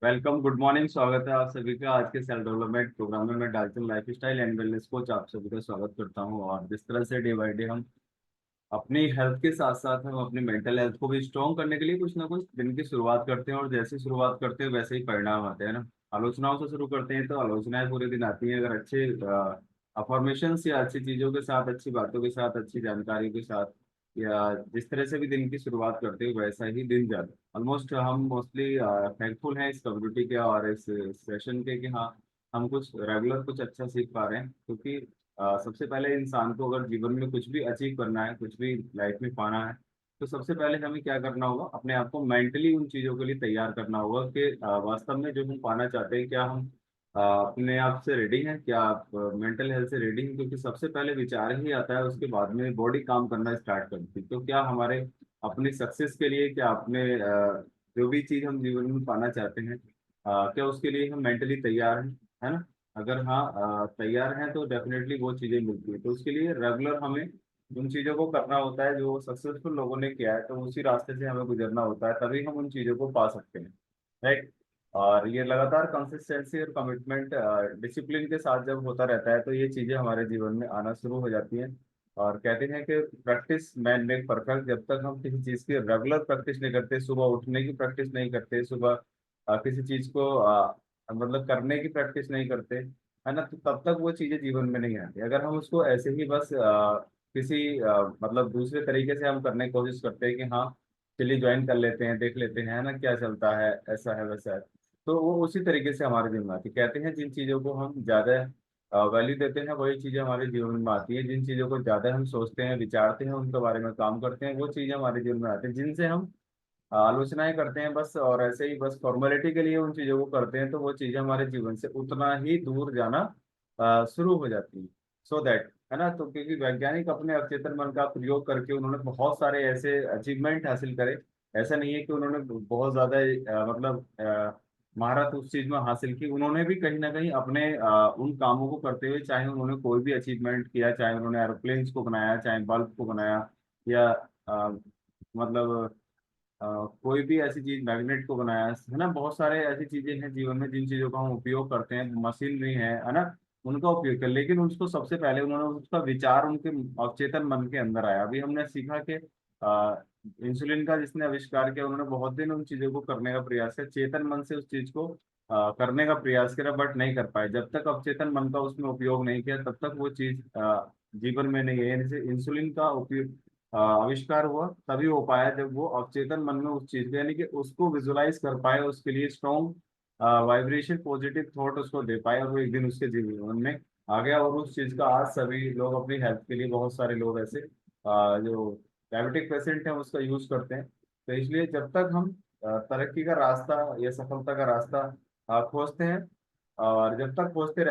Welcome, good morning. स्वागत है आप सभी का आज के सेल्फ डेवलपमेंट प्रोग्राम में। मैं Dalton life style and wellness coach आप सभी का स्वागत करता हूं। और जिस तरह से डे बाय डे हम अपनी हेल्थ के साथ साथ हम अपनी मेंटल हेल्थ को भी स्ट्रॉन्ग करने के लिए कुछ ना कुछ दिन की शुरुआत करते हैं, और जैसे शुरुआत करते हैं वैसे ही परिणाम आते हैं ना। आलोचनाओं से शुरू करते हैं तो आलोचनाएं पूरे दिन आती हैं। अगर अच्छे अफर्मेशन या अच्छी चीजों के साथ, अच्छी बातों के साथ, अच्छी जानकारी के साथ, या जिस तरह से भी दिन की शुरुआत करते हो वैसा ही दिन जाता है। ऑलमोस्ट हम मोस्टली थैंकफुल हैं इस कम्युनिटी के और इस सेशन के कि हाँ, हम कुछ रेगुलर कुछ अच्छा सीख पा रहे हैं। क्योंकि सबसे पहले इंसान को अगर जीवन में कुछ भी अचीव करना है, कुछ भी लाइफ में पाना है, तो सबसे पहले हमें क्या करना होगा, अपने आप को मेंटली उन चीज़ों के लिए तैयार करना होगा कि वास्तव में जो हम पाना चाहते हैं, क्या हम अपने आप से रेडी हैं, क्या आप मेंटल हेल्थ से रेडी हैं। क्योंकि सबसे पहले विचार ही आता है, उसके बाद में बॉडी काम करना स्टार्ट करती है। तो क्या हमारे अपनी सक्सेस के लिए, क्या अपने जो भी चीज़ हम जीवन में पाना चाहते हैं, क्या उसके लिए हम मेंटली तैयार हैं, है ना। अगर हाँ तैयार हैं तो डेफिनेटली वो चीज़ें मिलती है। तो उसके लिए रेगुलर हमें उन चीज़ों को करना होता है जो सक्सेसफुल लोगों ने किया है, तो उसी रास्ते से हमें गुजरना होता है, तभी हम उन चीज़ों को पा सकते हैं। राइट। और ये लगातार कंसिस्टेंसी और कमिटमेंट, डिसिप्लिन के साथ जब होता रहता है तो ये चीज़ें हमारे जीवन में आना शुरू हो जाती हैं। और कहते हैं कि प्रैक्टिस मैन मेक परफेक्ट। जब तक हम किसी चीज़ की रेगुलर प्रैक्टिस नहीं करते, सुबह उठने की प्रैक्टिस नहीं करते, सुबह किसी चीज़ को मतलब करने की प्रैक्टिस नहीं करते, है ना, तो तब तक वो चीजें जीवन में नहीं आती। अगर हम उसको ऐसे ही बस किसी मतलब दूसरे तरीके से हम करने की कोशिश करते हैं कि हाँ चलिए ज्वाइन कर लेते हैं, देख लेते हैं, है ना, क्या चलता है, ऐसा है वैसा है, तो वो उसी तरीके से हमारे जीवन में आती है। कहते हैं जिन चीजों को हम ज्यादा वैल्यू देते हैं वही चीजें हमारे जीवन में आती है। जिन चीजों को ज्यादा हम सोचते हैं, विचारते हैं, उनके बारे में काम करते हैं, वो चीजें हमारे जीवन में आती है। जिनसे हम आलोचनाएं करते हैं बस, और ऐसे ही बस फॉर्मेलिटी के लिए उन चीजों को करते हैं, तो वो चीजें हमारे जीवन से उतना ही दूर जाना शुरू हो जाती है। सो दैट, है ना। तो क्योंकि वैज्ञानिक अपने अवचेतन मन का प्रयोग करके उन्होंने बहुत सारे ऐसे अचीवमेंट हासिल करे। ऐसा नहीं है कि उन्होंने बहुत ज्यादा मतलब महारत उस चीज में हासिल की। उन्होंने भी कहीं ना कहीं अपने उन कामों को करते हुए, चाहे उन्होंने कोई भी अचीवमेंट किया, चाहे उन्होंने एरोप्लेन्स को बनाया, चाहे बल्ब को बनाया, या मतलब कोई भी ऐसी चीज, मैग्नेट को बनाया, है ना। बहुत सारे ऐसी चीजें हैं जीवन में जिन चीजों का हम उपयोग करते हैं, मशीनरी है ना, उनका उपयोग कर। लेकिन उसको सबसे पहले उन्होंने, उसका विचार उनके अवचेतन मन के अंदर आया। अभी हमने सीखा कि इंसुलिन का जिसने आविष्कार किया, उन्होंने बहुत दिन उन चीजों को करने का प्रयास किया, चेतन मन से उस चीज को करने का प्रयास करा, बट नहीं कर पाए। जब तक अवचेतन मन का उसमें उपयोग नहीं किया तब तक वो चीज जीवन में नहीं है। यानी से इंसुलिन का उपयोग आविष्कार हुआ तभी हो पाया जब वो अवचेतन मन में उस चीज को, यानी कि उसको विजुलाइज कर पाए, उसके लिए स्ट्रॉन्ग वाइब्रेशन, पॉजिटिव थॉट उसको दे पाए, और वो एक दिन उसके जीवन में आ गया। और उस चीज का आज सभी लोग अपनी हेल्थ के लिए, बहुत सारे लोग ऐसे जो डायबिटिक पेशेंट हैं उसका यूज करते हैं। तो इसलिए जब तक हम तरक्की का रास्ता या सफलता का रास्ता खोजते हैं, और जब तक खोजते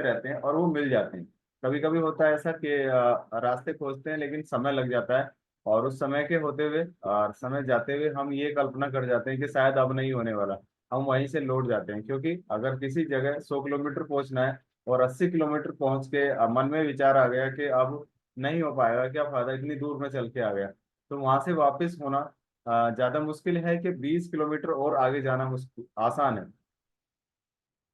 रहते हैं और वो मिल जाते हैं। कभी कभी होता है ऐसा कि रास्ते खोजते हैं लेकिन समय लग जाता है, और उस समय के होते हुए और समय जाते हुए हम ये कल्पना कर जाते हैं कि शायद अब नहीं होने वाला। हम वहीं से लौट जाते हैं, क्योंकि अगर किसी जगह 100 किलोमीटर पहुंचना है और 80 किलोमीटर पहुंच के मन में विचार आ गया कि अब नहीं हो पाएगा, क्या फायदा, इतनी दूर में चल के आ गया, तो वहां से वापस होना ज्यादा मुश्किल है कि 20 किलोमीटर और आगे जाना मुश्किल आसान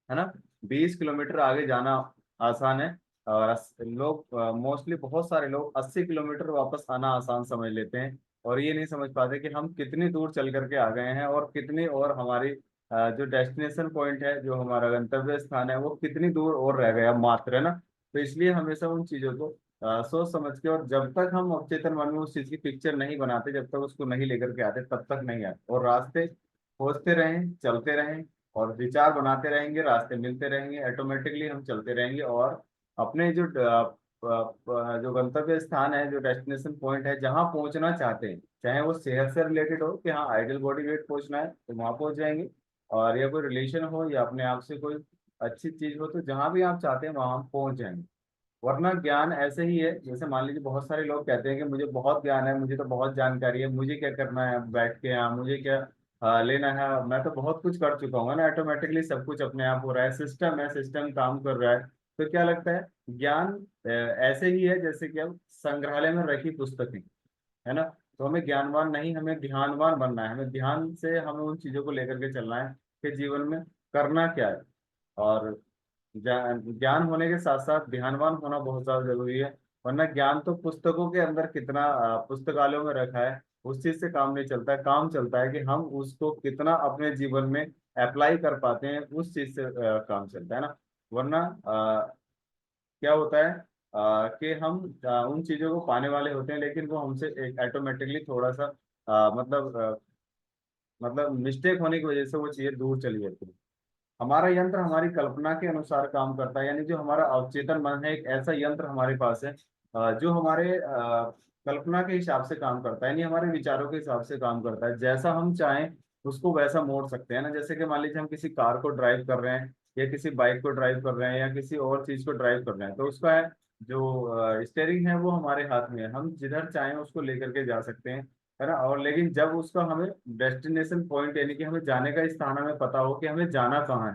है ना। 20 किलोमीटर आगे जाना आसान है। और लोग मोस्टली, बहुत सारे लोग 80 किलोमीटर वापस आना आसान समझ लेते हैं, और ये नहीं समझ पाते कि हम कितनी दूर चल करके आ गए हैं, और कितनी और हमारी जो डेस्टिनेशन पॉइंट है, जो हमारा गंतव्य स्थान है, वो कितनी दूर और रह गया मात्र, है ना। तो इसलिए हमेशा उन चीजों को सोच समझ के, और जब तक हम अवचेतन मन में उस चीज की पिक्चर नहीं बनाते, जब तक उसको नहीं लेकर के आते, तब तक नहीं आते। और रास्ते खोजते रहें, चलते रहें, और विचार बनाते रहेंगे, रास्ते मिलते रहेंगे, ऑटोमेटिकली हम चलते रहेंगे, और अपने जो जो गंतव्य स्थान है, जो डेस्टिनेशन पॉइंट है, जहाँ पहुंचना चाहते हैं, चाहे वो सेहत से रिलेटेड हो कि हाँ आइडियल बॉडी वेट पहुंचना है तो वहां पहुंच जाएंगे, और या कोई रिलेशन हो, या अपने आप से कोई अच्छी चीज हो, तो जहाँ भी आप चाहते हैं वहां हम पहुंच जाएंगे। वरना ज्ञान ऐसे ही है, जैसे मान लीजिए बहुत सारे लोग कहते हैं कि मुझे बहुत ज्ञान है, मुझे तो बहुत जानकारी है, मुझे क्या करना है अब बैठ के, यहाँ मुझे क्या लेना है, मैं तो बहुत कुछ कर चुका हूँ ना, ऑटोमेटिकली सब कुछ अपने आप हो रहा है, सिस्टम है, सिस्टम काम कर रहा है। तो क्या लगता है, ज्ञान ऐसे ही है जैसे कि अब संग्रहालय में रखी पुस्तकें, है ना। तो हमें ज्ञानवान नहीं, हमें ध्यानवान बनना है, हमें ध्यान से हमें उन चीजों को लेकर के चलना है। के जीवन में करना क्या है। और ज्ञान होने के साथ साथ ध्यानवान होना बहुत ज्यादा जरूरी है। वरना ज्ञान तो पुस्तकों के अंदर कितना पुस्तकालयों में रखा है, उस चीज से काम नहीं चलता है। काम चलता है कि हम उसको कितना अपने जीवन में अप्लाई कर पाते हैं, उस चीज से काम चलता है ना। वरना क्या होता है कि हम उन चीजों को पाने वाले होते हैं, लेकिन वो हमसे एक ऑटोमेटिकली थोड़ा सा मतलब मिस्टेक होने की वजह से वो चीजें दूर चली जाती है। हमारा यंत्र हमारी कल्पना के अनुसार काम करता है, यानी जो हमारा अवचेतन मन है, एक ऐसा यंत्र हमारे पास है जो हमारे कल्पना के हिसाब से काम करता है, यानी हमारे विचारों के हिसाब से काम करता है। जैसा हम चाहें उसको वैसा मोड़ सकते हैं ना। जैसे कि मान लीजिए हम किसी कार को ड्राइव कर रहे हैं, या किसी बाइक को ड्राइव कर रहे हैं, या किसी और चीज को ड्राइव कर रहे हैं, तो उसका जो स्टेयरिंग है वो हमारे हाथ में है, हम जिधर चाहें उसको लेकर के जा सकते हैं, है ना। और लेकिन जब उसका हमें डेस्टिनेशन पॉइंट, यानी कि हमें जाने का स्थान हमें पता हो कि हमें जाना कहाँ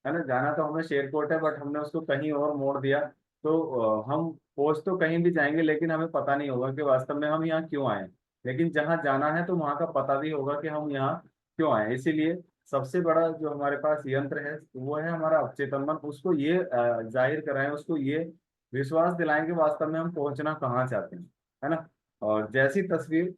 है ना। जाना तो हमें शेरकोट है, बट हमने उसको कहीं और मोड़ दिया, तो हम पहुंच तो कहीं भी जाएंगे, लेकिन हमें पता नहीं होगा कि वास्तव में हम यहाँ क्यों आए। लेकिन जहाँ जाना है तो वहाँ का पता भी होगा कि हम यहाँ क्यों आए। इसीलिए सबसे बड़ा जो हमारे पास यंत्र है वो है हमारा अवचेतन मन। उसको ये जाहिर कराएं, उसको ये विश्वास दिलाएं कि वास्तव में हम पहुंचना कहाँ चाहते हैं, है ना। और जैसी तस्वीर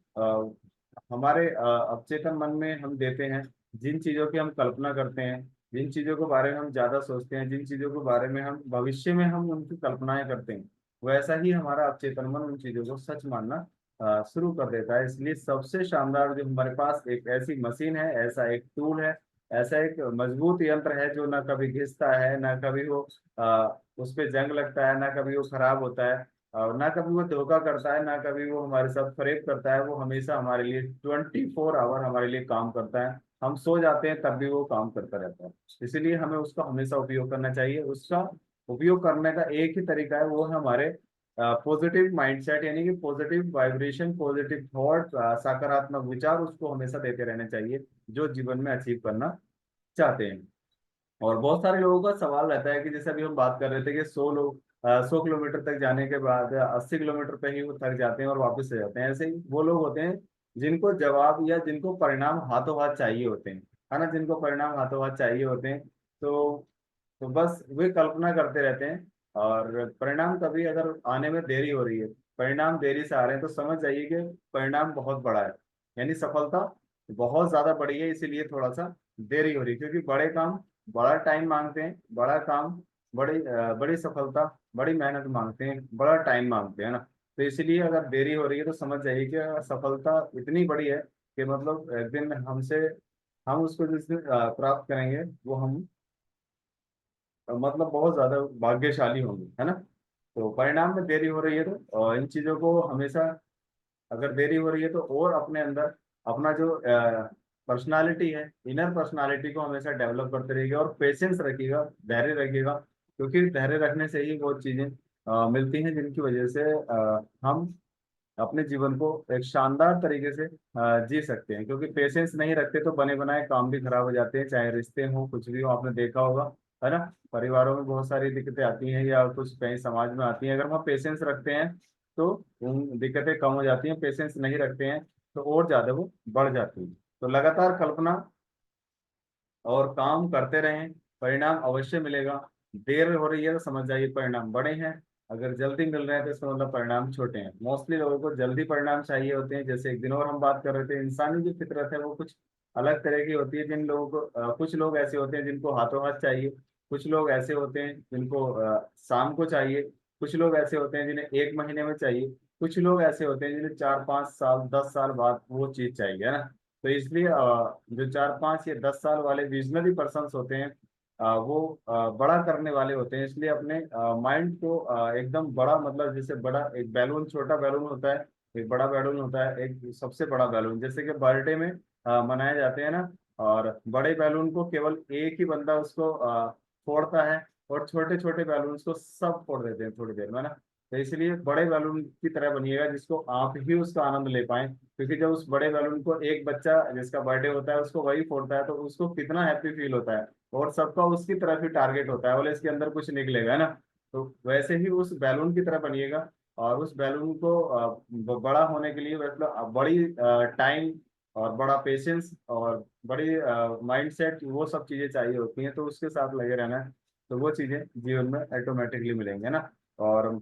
हमारे अवचेतन मन में हम देते हैं, जिन चीजों की हम कल्पना करते हैं, जिन चीजों के बारे में हम ज्यादा सोचते हैं, जिन चीजों के बारे में हम भविष्य में हम उनकी कल्पनाएं करते हैं, वैसा ही हमारा अवचेतन मन उन चीजों को सच मानना शुरू कर देता है। इसलिए सबसे शानदार जो हमारे पास एक ऐसी मशीन है, ऐसा एक टूल है, ऐसा एक मजबूत यंत्र है, जो ना कभी घिसता है, ना कभी वो उस पे जंग लगता है, ना कभी वो खराब होता है, और ना कभी वो धोखा करता है, ना कभी वो हमारे साथ फरेब करता है। वो हमेशा हमारे लिए 24 आवर हमारे लिए काम करता है। हम सो जाते हैं तब भी वो काम करता रहता है। इसीलिए हमें उसका हमेशा उपयोग करना चाहिए। उसका उपयोग करने का एक ही तरीका है, वो है हमारे पॉजिटिव माइंडसेट, यानी कि पॉजिटिव वाइब्रेशन, पॉजिटिव थॉट, सकारात्मक विचार उसको हमेशा देते रहने चाहिए, जो जीवन में अचीव करना चाहते हैं। और बहुत सारे लोगों का सवाल रहता है कि जैसे अभी हम बात कर रहे थे कि 100 लोग 100 किलोमीटर तक जाने के बाद 80 किलोमीटर पे ही वो थक जाते हैं और वापस आ जाते हैं। ऐसे ही वो लोग होते हैं जिनको जवाब या जिनको परिणाम हाथों हाथ चाहिए होते हैं, है ना। जिनको परिणाम हाथों हाथ चाहिए होते हैं, तो बस वे कल्पना करते रहते हैं। और परिणाम कभी अगर आने में देरी हो रही है, परिणाम देरी से आ रहे हैं, तो समझ जाइए कि परिणाम बहुत बड़ा है, यानी सफलता बहुत ज्यादा बड़ी है। इसीलिए थोड़ा सा देरी हो रही है, क्योंकि बड़े काम बड़ा टाइम मांगते हैं, बड़ा काम बड़ी सफलता बड़ी मेहनत मांगते हैं, बड़ा टाइम मांगते हैं ना। तो इसलिए अगर देरी हो रही है तो समझ जाइए कि सफलता इतनी बड़ी है कि मतलब एक दिन हम उसको जिस दिन प्राप्त करेंगे, वो हम मतलब बहुत ज्यादा भाग्यशाली होंगे, है ना। तो परिणाम में देरी हो रही है तो इन चीजों को हमेशा, अगर देरी हो रही है तो और अपने अंदर अपना जो पर्सनालिटी है, इनर पर्सनालिटी को हमेशा डेवलप करते रहिएगा, और पेशेंस रखिएगा, धैर्य रखिएगा। क्योंकि धैर्य रखने से ही वो चीजें मिलती हैं जिनकी वजह से हम अपने जीवन को एक शानदार तरीके से जी सकते हैं। क्योंकि पेशेंस नहीं रखते तो बने बनाए काम भी खराब हो जाते हैं, चाहे रिश्ते हों, कुछ भी हो, आपने देखा होगा, है ना। परिवारों में बहुत सारी दिक्कतें आती हैं, या कुछ कहीं समाज में आती हैं। अगर हम पेशेंस रखते हैं तो उन दिक्कतें कम हो जाती हैं, पेशेंस नहीं रखते हैं तो और ज्यादा वो बढ़ जाती हैं। तो लगातार कल्पना और काम करते रहें, परिणाम अवश्य मिलेगा। देर हो रही है तो समझ जाइए परिणाम बड़े हैं, अगर जल्दी मिल रहे हैं तो इसका मतलब परिणाम छोटे हैं। मोस्टली लोगों को जल्दी परिणाम चाहिए होते हैं। जैसे एक दिन और हम बात कर रहे थे, इंसानी जो फितरत है वो कुछ अलग तरह की होती है। जिन लोगों को कुछ लोग ऐसे होते हैं जिनको हाथों हाथ चाहिए, कुछ लोग ऐसे होते हैं जिनको शाम को चाहिए, कुछ लोग ऐसे होते हैं जिन्हें 1 महीने में चाहिए, कुछ लोग ऐसे होते हैं जिन्हें 4-5 साल 10 साल बाद वो चीज चाहिए, है ना। तो इसलिए जो 4-5 या 10 साल वाले विजनरी पर्सन्स होते हैं, वो बड़ा करने वाले होते हैं। इसलिए अपने माइंड को एकदम बड़ा, मतलब जैसे बड़ा एक बैलून, छोटा बैलून होता है, एक बड़ा बैलून होता है, एक सबसे बड़ा बैलून, जैसे कि बर्थडे में मनाए जाते हैं ना। और बड़े बैलून को केवल एक ही बंदा उसको फोड़ता है, और छोटे छोटे बैलून को सब फोड़ देते हैं थोड़ी देर में ना। तो इसलिए बड़े बैलून की तरह बनिएगा जिसको आप ही उसका आनंद ले पाए। क्योंकि जब उस बड़े बैलून को एक बच्चा जिसका बर्थडे होता है उसको वही फोड़ता है, तो उसको कितना हैप्पी फील होता है, और सबका उसकी तरफ ही टारगेट होता है, बोले इसके अंदर कुछ निकलेगा ना। तो वैसे ही उस बैलून की तरह बनिएगा। और उस बैलून को बड़ा होने के लिए मतलब बड़ी टाइम और बड़ा पेशेंस और बड़ी माइंडसेट, वो सब चीजें चाहिए होती हैं, तो उसके साथ लगे रहना है। तो वो चीजें जीवन में ऑटोमेटिकली मिलेंगे ना। और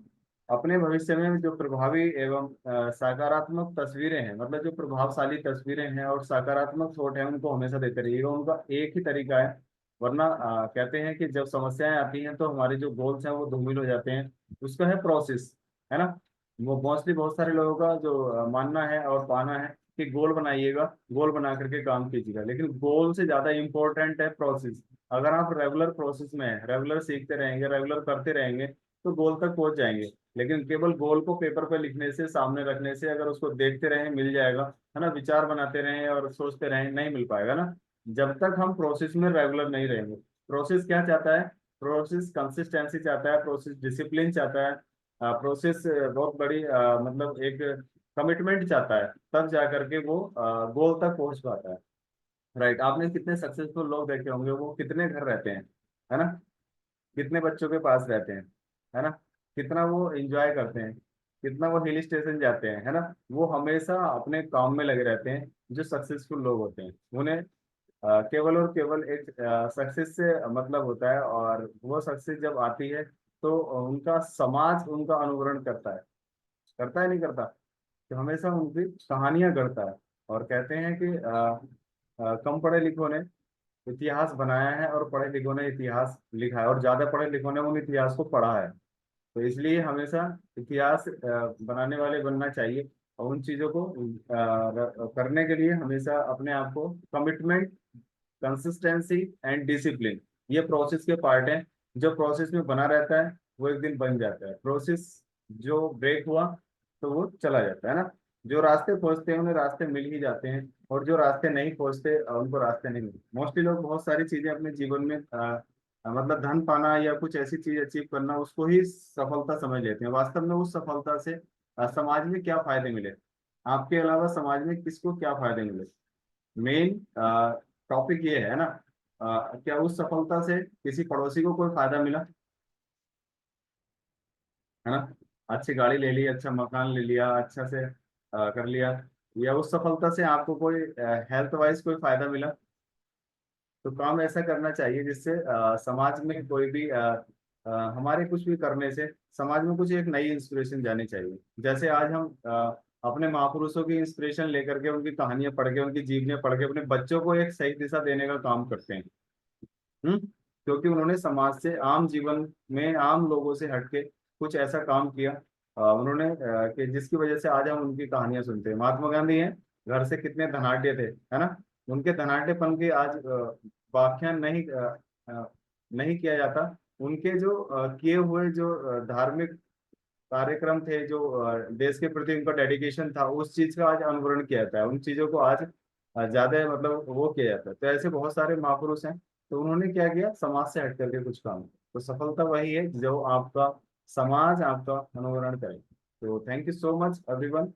अपने भविष्य में जो प्रभावी एवं सकारात्मक तस्वीरें हैं, मतलब जो प्रभावशाली तस्वीरें हैं और सकारात्मक सोच है, उनको हमेशा देते रहिएगा। उनका एक ही तरीका है, वरना कहते हैं कि जब समस्याएं आती हैं तो हमारे जो गोल्स हैं वो धूमिल हो जाते हैं। उसका है प्रोसेस, है ना। वो मोस्टली बहुत सारे लोगों का जो मानना है और पाना है कि गोल बनाइएगा, गोल बना करके काम कीजिएगा, लेकिन गोल से ज्यादा इंपॉर्टेंट है प्रोसेस। अगर आप रेगुलर प्रोसेस में रेगुलर सीखते रहेंगे, रेगुलर करते रहेंगे, तो गोल तक पहुंच जाएंगे। लेकिन केवल गोल को पेपर पर लिखने से, सामने रखने से, अगर उसको देखते रहें मिल जाएगा, है ना, विचार बनाते रहें और सोचते रहें, नहीं मिल पाएगा ना, जब तक हम प्रोसेस में रेगुलर नहीं रहेंगे। प्रोसेस क्या चाहता है? प्रोसेस कंसिस्टेंसी चाहता है, प्रोसेस डिसिप्लिन चाहता है, प्रोसेस बहुत बड़ी मतलब एक कमिटमेंट चाहता है, तब जा करके वो गोल तक पहुंच पाता है। राइट। आपने कितने सक्सेसफुल लोग देखे होंगे, वो कितने घर रहते हैं, है ना, कितने बच्चों के पास रहते हैं, है ना, कितना वो एंजॉय करते हैं, कितना वो हिल स्टेशन जाते हैं, है ना। वो हमेशा अपने काम में लगे रहते हैं। जो सक्सेसफुल लोग होते हैं उन्हें केवल और केवल एक सक्सेस से मतलब होता है, और वो सक्सेस जब आती है तो उनका समाज उनका अनुकरण करता है नहीं करता, तो हमेशा उनकी कहानियां गढ़ता है। और कहते हैं कि कम पढ़े लिखों ने इतिहास बनाया है और पढ़े लिखों ने इतिहास लिखा है, और ज्यादा पढ़े लिखों ने उन इतिहास को पढ़ा है। तो इसलिए हमेशा इतिहास बनाने वाले बनना चाहिए। और उन चीजों को करने के लिए हमेशा अपने आप को कमिटमेंट, कंसिस्टेंसी एंड डिसिप्लिन, ये प्रोसेस के पार्ट हैं। जो प्रोसेस में बना रहता है वो एक दिन बन जाता है। प्रोसेस जो ब्रेक हुआ तो वो चला जाता है ना। जो रास्ते खोजते हैं उन्हें रास्ते मिल ही जाते हैं, और जो रास्ते नहीं खोजते उनको रास्ते नहीं मिलते। मोस्टली लोग बहुत सारी चीजें अपने जीवन में मतलब धन पाना या कुछ ऐसी चीज अचीव करना, उसको ही सफलता समझ लेते हैं। वास्तव में उस सफलता से समाज में क्या फायदे मिले, आपके अलावा समाज में किसको क्या फायदे मिले, मेन टॉपिक ये है ना। क्या उस सफलता से किसी पड़ोसी को कोई फायदा मिला, है ना, अच्छी गाड़ी ले ली, अच्छा मकान ले लिया, अच्छा से कर लिया, या उस सफलता से आपको कोई हेल्थ वाइज कोई फायदा मिला। तो काम ऐसा करना चाहिए जिससे समाज में कोई भी हमारे कुछ भी करने से समाज में कुछ एक नई इंस्पिरेशन जानी चाहिए। जैसे आज हम अपने महापुरुषों की इंस्पिरेशन लेकर के, उनकी कहानियां पढ़ के, उनकी जीवनियां पढ़ के अपने बच्चों को एक सही दिशा देने का काम करते हैं। क्योंकि उन्होंने समाज से, आम जीवन में आम लोगों से हटके कुछ ऐसा काम किया उन्होंने कि जिसकी वजह से आज हम उनकी कहानियां सुनते हैं। महात्मा गांधी हैं, घर से कितने धनाढ्य थे, है ना। उनके धनाढ्यपन की आज व्याख्यान नहीं किया जाता। उनके जो किए हुए जो धार्मिक कार्यक्रम थे, जो देश के प्रति उनका डेडिकेशन था, उस चीज का आज अनुकरण किया जाता है। उन चीजों को आज ज्यादा मतलब वो किया जाता है। तो ऐसे बहुत सारे महापुरुष हैं, तो उन्होंने क्या किया, समाज से हट करके कुछ काम। तो सफलता वही है जो आपका समाज आपका अनुकरण करे। तो thank you so much everyone.